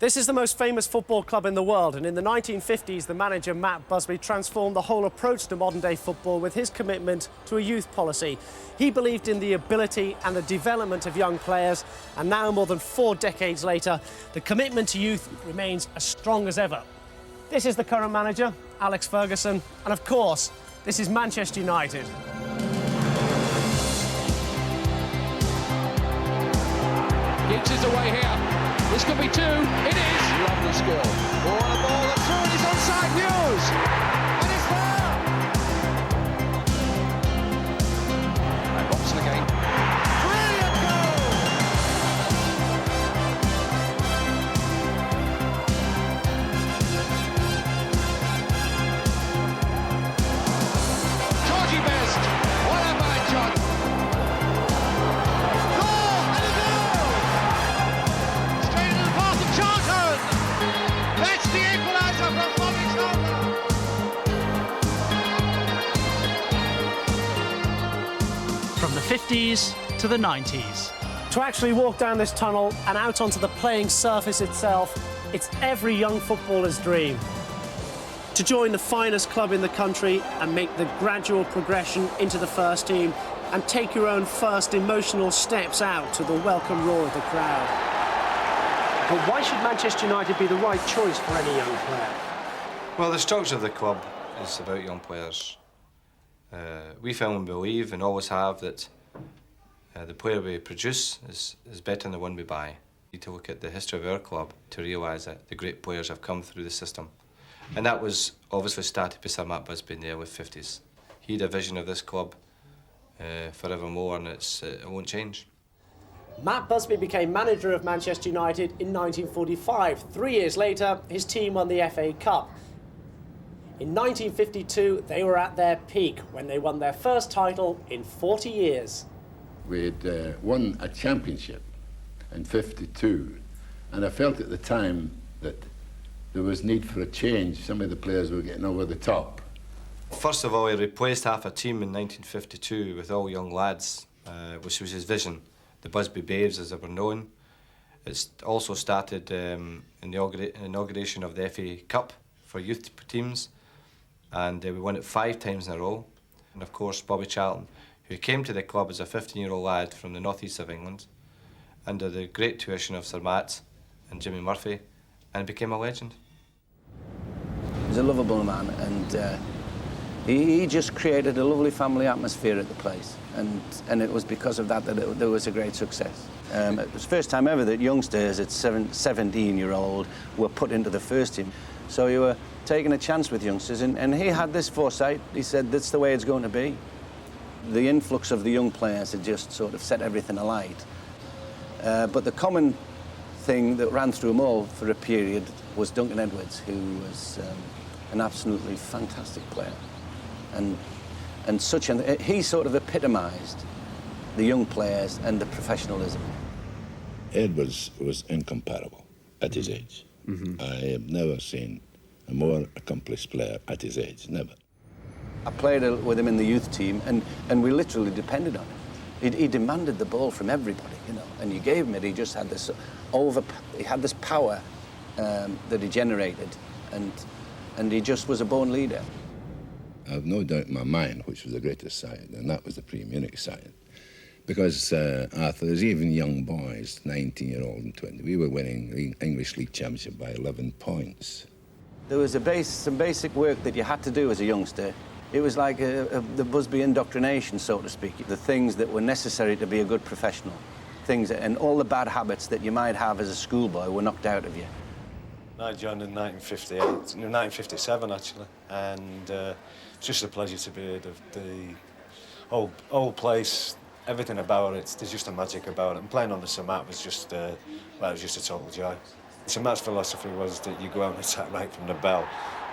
This is the most famous football club in the world, and in the 1950s, the manager Matt Busby transformed the whole approach to modern-day football with his commitment to a youth policy. He believed in the ability and the development of young players, and now, more than 4 decades later, the commitment to youth remains as strong as ever. This is the current manager, Alex Ferguson, and of course, this is Manchester United. Giggs is away here. This could be 2. It is. Lovely skill. Oh, and a ball that's through and it's onside news. And it's there. And Robson again. Brilliant goal. Georgie Best. What a man, John. That's the equaliser from Bobby Charlton. From the 50s to the 90s. To actually walk down this tunnel and out onto the playing surface itself, it's every young footballer's dream. To join the finest club in the country and make the gradual progression into the first team and take your own first emotional steps out to the welcome roar of the crowd. But why should Manchester United be the right choice for any young player? Well, the structure of the club is about young players. We firmly believe and always have that the player we produce is better than the one we buy. You need to look at the history of our club to realise that the great players have come through the system. And that was obviously started by Sir Matt Busby in the early 50s. He had a vision of this club forevermore, and it won't change. Matt Busby became manager of Manchester United in 1945. 3 years later, his team won the FA Cup. In 1952, they were at their peak when they won their first title in 40 years. We had won a championship in '52, and I felt at the time that there was need for a change. Some of the players were getting over the top. First of all, he replaced half a team in 1952 with all young lads, which was his vision. The Busby Babes, as they were known. It's also started in the inauguration of the FA Cup for youth teams, and we won it 5 times in a row. And of course, Bobby Charlton, who came to the club as a 15-year-old lad from the northeast of England, under the great tuition of Sir Matt and Jimmy Murphy, and became a legend. He's a lovable man, and he just created a lovely family atmosphere at the place, and it was because of that there was a great success. It was the first time ever that youngsters at 17-year-old were put into the first team. So you were taking a chance with youngsters, and he had this foresight. He said, that's the way it's going to be. The influx of the young players had just sort of set everything alight. But the common thing that ran through them all for a period was Duncan Edwards, who was an absolutely fantastic player. And he sort of epitomised the young players and the professionalism. Edwards was incomparable at his age. I have never seen a more accomplished player at his age, never. I played with him in the youth team, and we literally depended on him. He demanded the ball from everybody, you know, and you gave him it. He just had this he had this power that he generated, and he just was a born leader. I have no doubt in my mind which was the greatest side, and that was the pre-Munich side. Because, Arthur, there's even young boys, 19-year-old and 20, we were winning the English League Championship by 11 points. There was some basic work that you had to do as a youngster. It was like the Busby indoctrination, so to speak. The things that were necessary to be a good professional. And all the bad habits that you might have as a schoolboy were knocked out of you. I joined in 1957, actually, and it's just a pleasure to be here. The whole place, everything about it, there's just a magic about it. And playing on the Sir Matt was just, it was just a total joy. Sir Matt's philosophy was that you go out and attack right from the bell.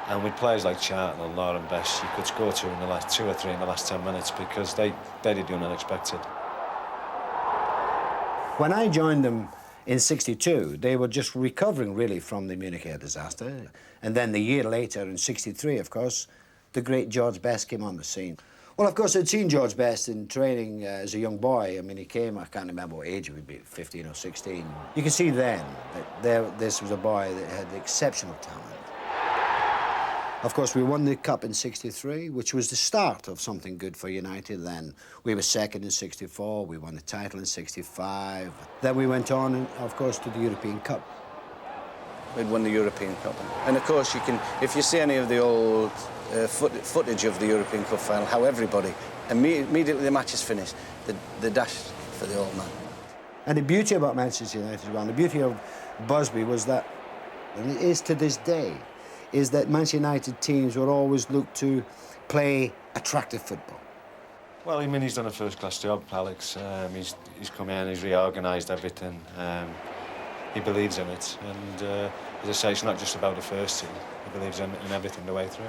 And with players like Charlton and Lauren Best, you could score 2 or 3 in the last 10 minutes because they did the unexpected. When I joined them in '62, they were just recovering, really, from the Munich air disaster. And then the year later, in '63, of course, the great George Best came on the scene. Well, of course, I'd seen George Best in training as a young boy. I mean, he came, I can't remember what age he would be, 15 or 16. You can see then that this was a boy that had exceptional talent. Of course, we won the Cup in '63, which was the start of something good for United then. We were second in '64, we won the title in '65. Then we went on, of course, to the European Cup. We'd won the European Cup. And of course, you can, if you see any of the old footage of the European Cup final, how everybody, immediately the match is finished, they dashed for the old man. And the beauty about Manchester United, the beauty of Busby was that, and it is to this day, is that Manchester United teams would always look to play attractive football. Well, I mean, he's done a first-class job, Alex. He's come in, he's reorganised everything. He believes in it, and as I say, it's not just about the first team. He believes in everything the way through.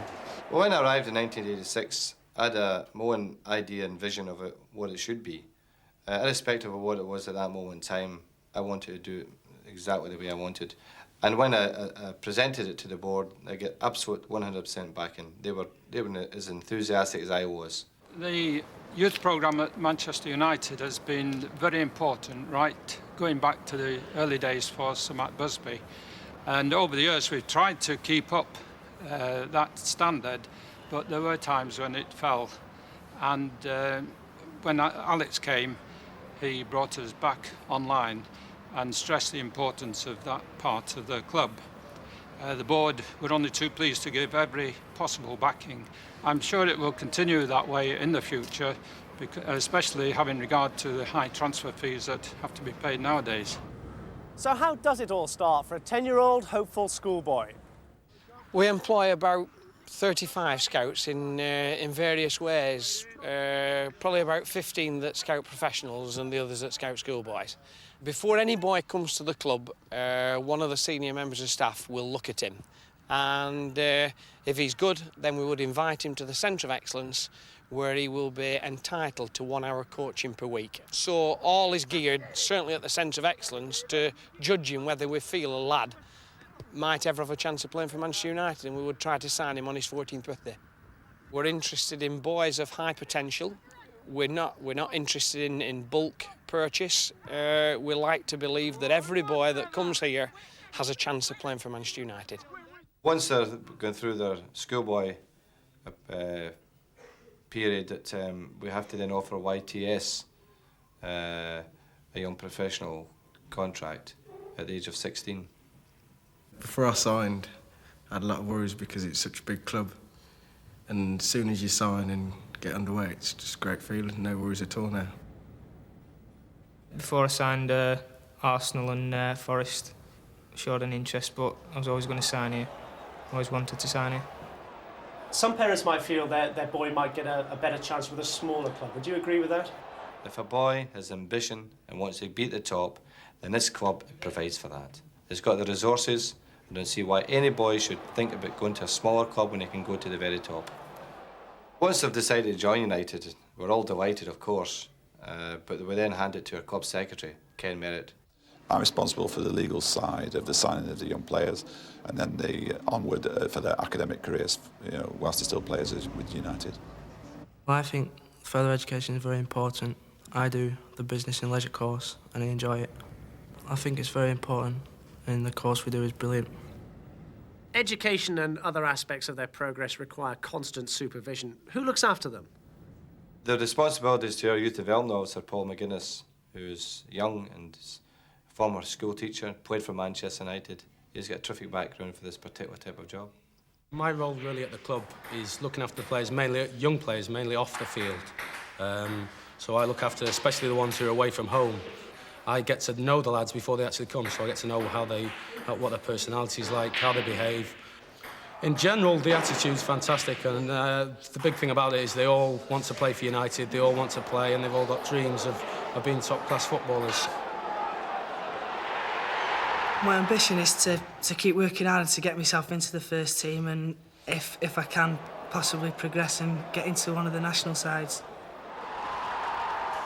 Well, when I arrived in 1986, I had my own idea and vision of what it should be. Irrespective of what it was at that moment in time, I wanted to do it exactly the way I wanted. And when I presented it to the board, I get absolute 100% backing. They were as enthusiastic as I was. The youth programme at Manchester United has been very important, right, going back to the early days for Sir Matt Busby. And over the years, we've tried to keep up that standard, but there were times when it fell. And when Alex came, he brought us back online and stressed the importance of that part of the club. The board were only too pleased to give every possible backing. I'm sure it will continue that way in the future, especially having regard to the high transfer fees that have to be paid nowadays. So how does it all start for a 10-year-old hopeful schoolboy? We employ about 35 scouts in various ways. Probably about 15 that scout professionals and the others that scout schoolboys. Before any boy comes to the club, one of the senior members of staff will look at him. And if he's good, then we would invite him to the Centre of Excellence, where he will be entitled to 1 hour coaching per week. So all is geared, certainly at the Centre of Excellence, to judging whether we feel a lad might ever have a chance of playing for Manchester United, and we would try to sign him on his 14th birthday. We're interested in boys of high potential. We're not interested in bulk purchase. We like to believe that every boy that comes here has a chance of playing for Manchester United. Once they're going through their schoolboy period, that we have to then offer a YTS, a young professional contract, at the age of 16. Before I signed, I had a lot of worries because it's such a big club. And as soon as you sign and get underway, it's just a great feeling, no worries at all now. Before I signed Arsenal and Forest, showed an interest, but I was always going to sign here. Always wanted to sign here. Some parents might feel that their boy might get a better chance with a smaller club. Would you agree with that? If a boy has ambition and wants to be at the top, then this club provides for that. It's got the resources. I don't see why any boy should think about going to a smaller club when he can go to the very top. Once they've decided to join United, we're all delighted, of course, but we then hand it to our club secretary, Ken Merritt. I'm responsible for the legal side of the signing of the young players, and then the onward for their academic careers, whilst they're still players with United. Well, I think further education is very important. I do the business and leisure course, and I enjoy it. I think it's very important, and the course we do is brilliant. Education and other aspects of their progress require constant supervision. Who looks after them? The responsibility is to our youth development officer, Paul McGuinness, who's young and former school teacher, played for Manchester United. He's got a terrific background for this particular type of job. My role really at the club is looking after the players, mainly young players, mainly off the field. So I look after especially the ones who are away from home. I get to know the lads before they actually come, so I get to know what their personality's like, how they behave. In general, the attitude's fantastic, and the big thing about it is they all want to play for United, they all want to play, and they've all got dreams of being top-class footballers. My ambition is to keep working hard and to get myself into the first team, and if I can, possibly progress and get into one of the national sides.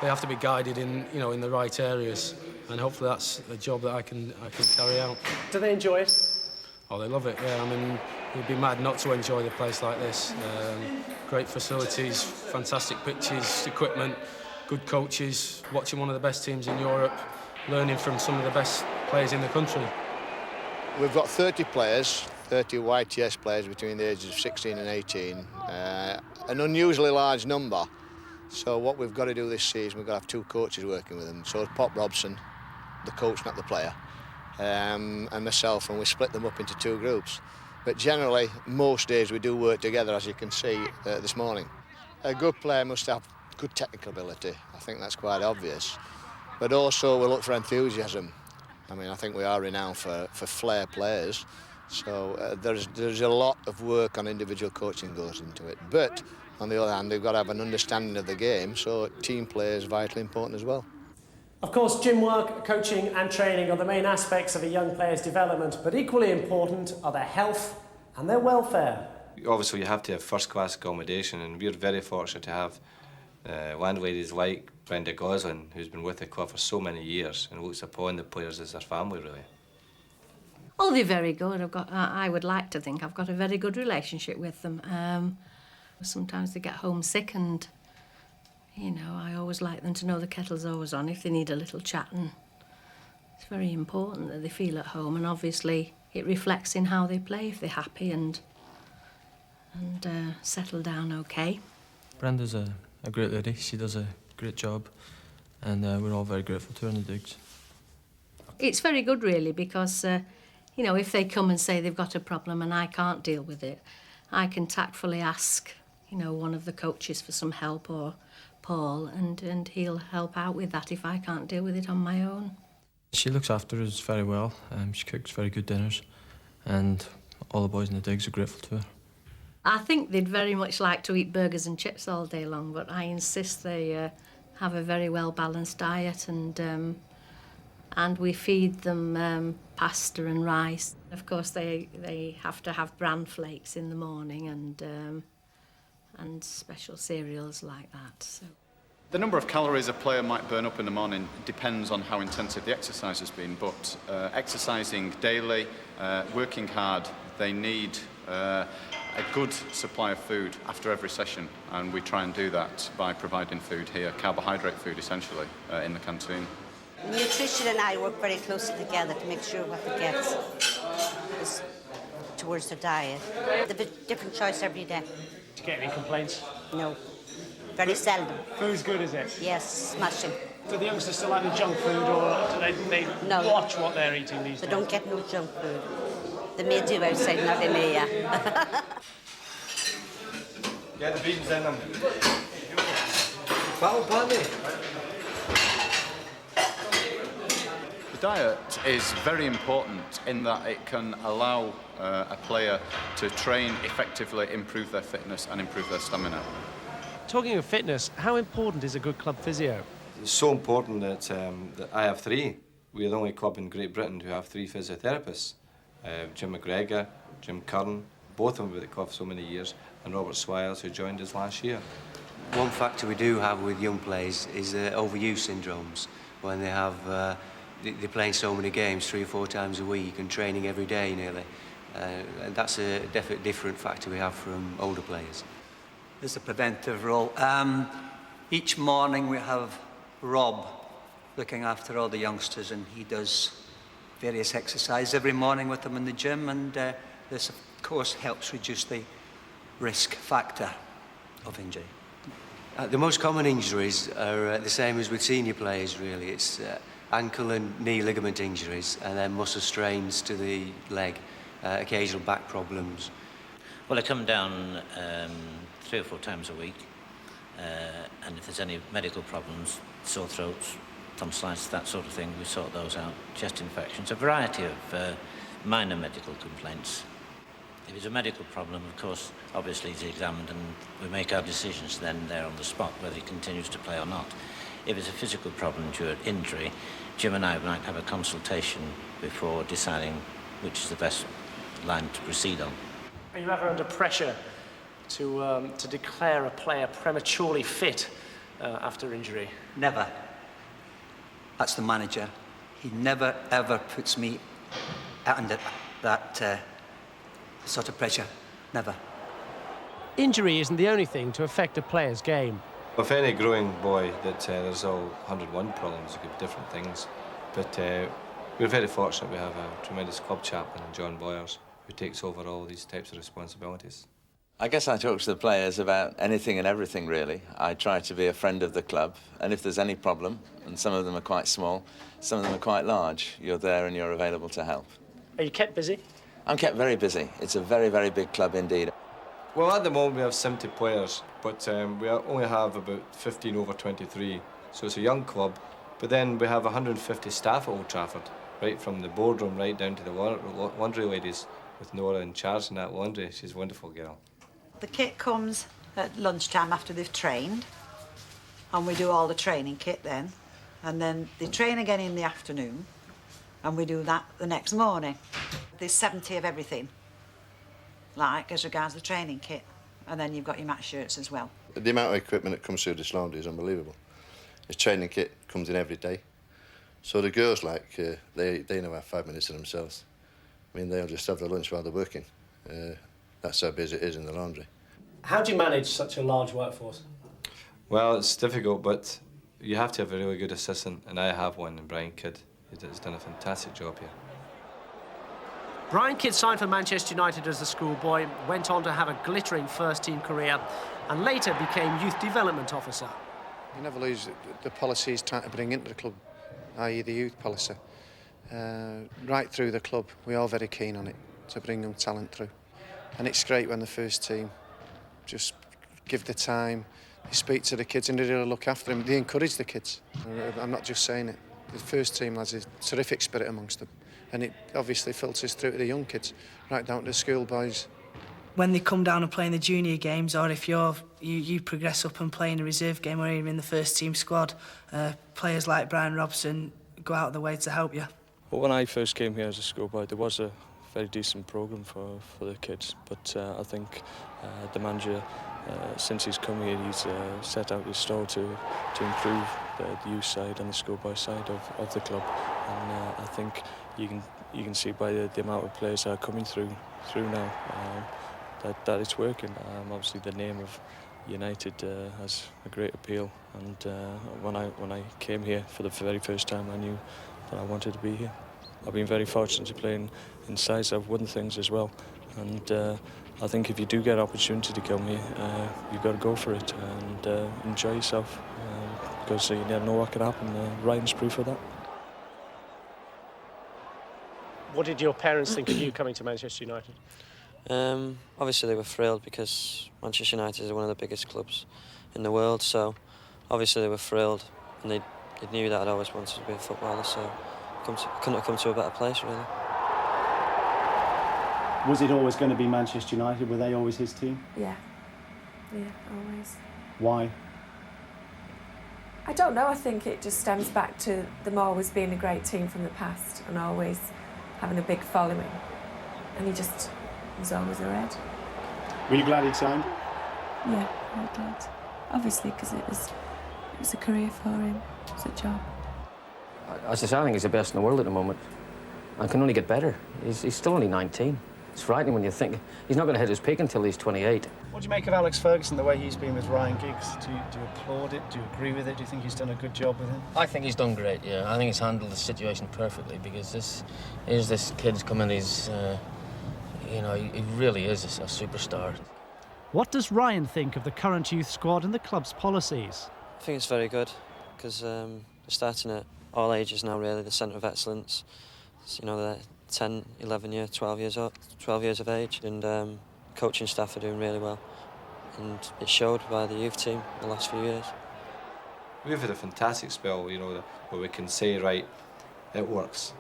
They have to be guided in the right areas, and hopefully that's a job that I can carry out. Do they enjoy it? Oh, they love it. Yeah, I mean, you'd be mad not to enjoy the place like this. Great facilities, fantastic pitches, equipment, good coaches, watching one of the best teams in Europe, learning from some of the best players in the country. We've got 30 players, 30 YTS players between the ages of 16 and 18, an unusually large number. So what we've got to do this season, we've got to have 2 coaches working with them. So it's Pop Robson, the coach, not the player, and myself, and we split them up into 2 groups. But generally, most days we do work together, as you can see this morning. A good player must have good technical ability. I think that's quite obvious. But also we look for enthusiasm. I mean, I think we are renowned for flair players. So there's a lot of work on individual coaching goes into it. But on the other hand, they've got to have an understanding of the game, so team play is vitally important as well. Of course, gym work, coaching and training are the main aspects of a young player's development, but equally important are their health and their welfare. Obviously, you have to have first-class accommodation, and we're very fortunate to have landladies like Brenda Goslin, who's been with the club for so many years and looks upon the players as their family, really. Oh, they're very good. I would like to think I've got a very good relationship with them. Sometimes they get homesick and, you know, I always like them to know the kettle's always on if they need a little chat, and it's very important that they feel at home, and obviously it reflects in how they play if they're happy and settle down okay. Brenda's a great lady. She does a great job, and we're all very grateful to her in the digs. It's very good, really, because, you know, if they come and say they've got a problem and I can't deal with it, I can tactfully ask, you know, one of the coaches for some help, or Paul, and he'll help out with that if I can't deal with it on my own. She looks after us very well. She cooks very good dinners, and all the boys in the digs are grateful to her. I think they'd very much like to eat burgers and chips all day long, but I insist they have a very well-balanced diet, and we feed them pasta and rice. Of course, they have to have bran flakes in the morning, and special cereals like that. So. The number of calories a player might burn up in the morning depends on how intensive the exercise has been, but exercising daily, working hard, they need a good supply of food after every session, and we try and do that by providing food here, carbohydrate food essentially, in the canteen. Nutrition and I work very closely together to make sure what they get is towards their diet. They have a different choice every day. Do you get any complaints? No, very seldom. Food's good, is it? Yes, smashing. Do the youngsters still like the junk food, or do they watch what they're eating these days? They don't get no junk food. They may do outside, not in here. Get the beans in them. Battle Bunny. The diet is very important in that it can allow a player to train effectively, improve their fitness and improve their stamina. Talking of fitness, how important is a good club physio? It's so important that I have 3. We're the only club in Great Britain who have 3 physiotherapists. Jim McGregor, Jim Curran, both of them with the club for so many years, and Robert Swires, who joined us last year. One factor we do have with young players is overuse syndromes, when they have they're playing so many games 3 or 4 times a week and training every day nearly. And that's a definite different factor we have from older players. There's a preventive role. Each morning we have Rob looking after all the youngsters, and he does various exercises every morning with them in the gym, and this of course helps reduce the risk factor of injury. The most common injuries are the same as with senior players, really. It's ankle and knee ligament injuries, and then muscle strains to the leg, occasional back problems. Well, I come down 3 or 4 times a week, and if there's any medical problems, sore throats, tonsillitis, that sort of thing, we sort those out. Chest infections, a variety of minor medical complaints. If it's a medical problem, of course, obviously he's examined and we make our decisions then there on the spot whether he continues to play or not. If it's a physical problem due to injury, Jim and I might have a consultation before deciding which is the best line to proceed on. Are you ever under pressure to declare a player prematurely fit after injury? Never. That's the manager. He never, ever puts me under that sort of pressure, never. Injury isn't the only thing to affect a player's game. With any growing boy, that there's all 101 problems, it could be different things. But we're very fortunate we have a tremendous club chaplain, John Boyers, who takes over all these types of responsibilities. I guess I talk to the players about anything and everything, really. I try to be a friend of the club, and if there's any problem, and some of them are quite small, some of them are quite large, you're there and you're available to help. Are you kept busy? I'm kept very busy. It's a very, very big club indeed. Well, at the moment we have 70 players, but we only have about 15 over 23, so it's a young club. But then we have 150 staff at Old Trafford, right from the boardroom right down to the laundry ladies, with Nora in charge in that laundry. She's a wonderful girl. The kit comes at lunchtime after they've trained, and we do all the training kit then. And then they train again in the afternoon, and we do that the next morning. There's 70 of everything, like as regards the training kit. And then you've got your match shirts as well. The amount of equipment that comes through this laundry is unbelievable. This training kit comes in every day. So the girls, they now have 5 minutes to themselves. I mean, they'll just have their lunch while they're working. That's how busy it is in the laundry. How do you manage such a large workforce? Well, it's difficult, but you have to have a really good assistant, and I have one in Brian Kidd. He's done a fantastic job here. Brian Kidd signed for Manchester United as a schoolboy, went on to have a glittering first-team career, and later became youth development officer. You never lose the policies trying to bring into the club, i.e. the youth policy. Right through the club, we're all very keen on it, to bring young talent through. And it's great when the first team just give the time, they speak to the kids and they really look after them. They encourage the kids. I'm not just saying it. The first team has a terrific spirit amongst them. And it obviously filters through to the young kids, right down to the schoolboys. When they come down and play in the junior games, or if you progress up and play in a reserve game or even in the first team squad, players like Brian Robson go out of their way to help you. Well, when I first came here as a schoolboy, there was a very decent programme for the kids, but I think the manager, since he's come here, he's set out his stall to improve the youth side and the schoolboy side of the club, and I think you can see by the amount of players that are coming through now that it's working. Obviously, the name of United has a great appeal, and when I came here for the very first time, I knew that I wanted to be here. I've been very fortunate to play in sides. I've won things as well, and I think if you do get an opportunity to come here, you've got to go for it and enjoy yourself, because you never know what could happen. Ryan's proof of that. What did your parents think of you coming to Manchester United? Obviously they were thrilled, because Manchester United is one of the biggest clubs in the world, so obviously they were thrilled, and they knew that I'd always wanted to be a footballer, so couldn't have come to a better place, really. Was it always going to be Manchester United? Were they always his team? Yeah, always. Why? I don't know, I think it just stems back to them always being a great team from the past and always having a big following, and he just was always a Red. Were you glad he'd signed? Yeah, very glad. Obviously, because it was a career for him, it was a job. As I say, I think he's the best in the world at the moment, and can only get better. He's still only 19. It's frightening when you think he's not going to hit his peak until he's 28. What do you make of Alex Ferguson, the way he's been with Ryan Giggs? Do you applaud it? Do you agree with it? Do you think he's done a good job with him? I think he's done great, yeah. I think he's handled the situation perfectly, because this kid's coming, he's, he really is a superstar. What does Ryan think of the current youth squad and the club's policies? I think it's very good, because they're starting at all ages now, really, the centre of excellence. So, they're 10, 11 years, 12 years of age, and coaching staff are doing really well. And it showed by the youth team the last few years. We've had a fantastic spell, where we can say, right, it works.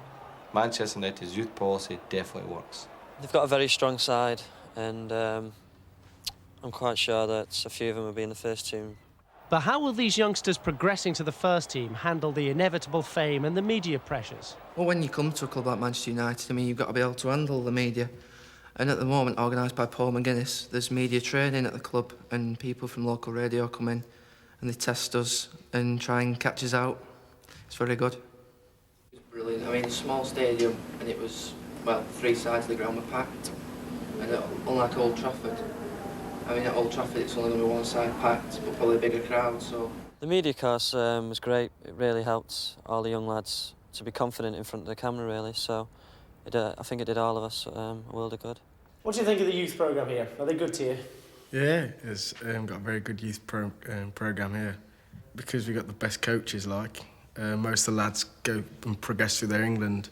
Manchester United's youth policy definitely works. They've got a very strong side, and I'm quite sure that a few of them will be in the first team. But how will these youngsters progressing to the first team handle the inevitable fame and the media pressures? Well, when you come to a club like Manchester United, you've got to be able to handle the media. And at the moment, organised by Paul McGuinness, there's media training at the club, and people from local radio come in and they test us and try and catch us out. It's very good. It's brilliant. I mean, a small stadium, and it was, 3 sides of the ground were packed. And unlike Old Trafford, I mean, at Old Trafford it's only going to be one side packed, but probably a bigger crowd, so... The media course was great. It really helped all the young lads to be confident in front of the camera, really, so I think it did all of us a world of good. What do you think of the youth programme here? Are they good to you? Yeah, it's got a very good youth programme here because we've got the best coaches, like. Most of the lads go and progress through their England.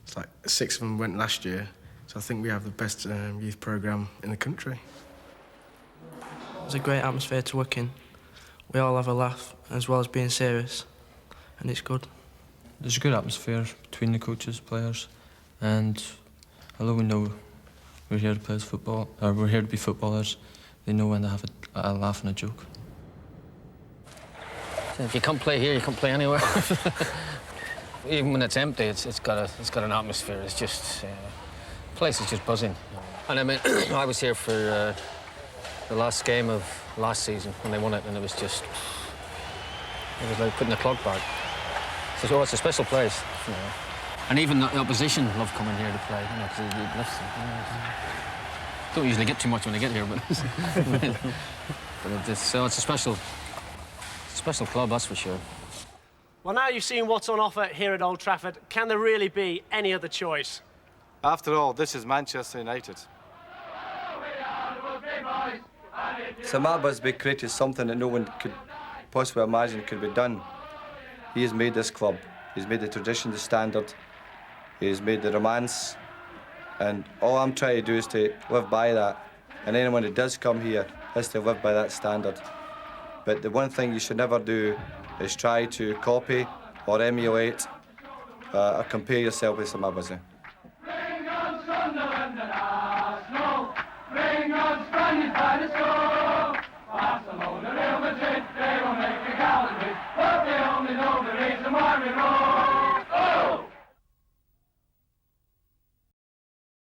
It's like 6 of them went last year, so I think we have the best youth programme in the country. It's a great atmosphere to work in. We all have a laugh, as well as being serious, and it's good. There's a good atmosphere between the coaches, players, and although we know we're here to play football, or we're here to be footballers, they know when to have a laugh and a joke. So if you can't play here, you can't play anywhere. Even when it's empty, it's got an atmosphere. It's just the place is just buzzing. And I mean, I was here for the last game of last season when they won it, and it was like putting the clock back. So it's a special place. You know. And even the opposition love coming here to play. You know, 'cause it lifts them. You know, don't usually get too much when they get here, but so it's a special club, that's for sure. Well, now you've seen what's on offer here at Old Trafford, can there really be any other choice? After all, this is Manchester United. Sir Matt Busby created something that no one could possibly imagine could be done. He has made this club. He's made the tradition the standard. He's made the romance. And all I'm trying to do is to live by that. And anyone who does come here has to live by that standard. But the one thing you should never do is try to copy or emulate or compare yourself with Sir Matt Busby.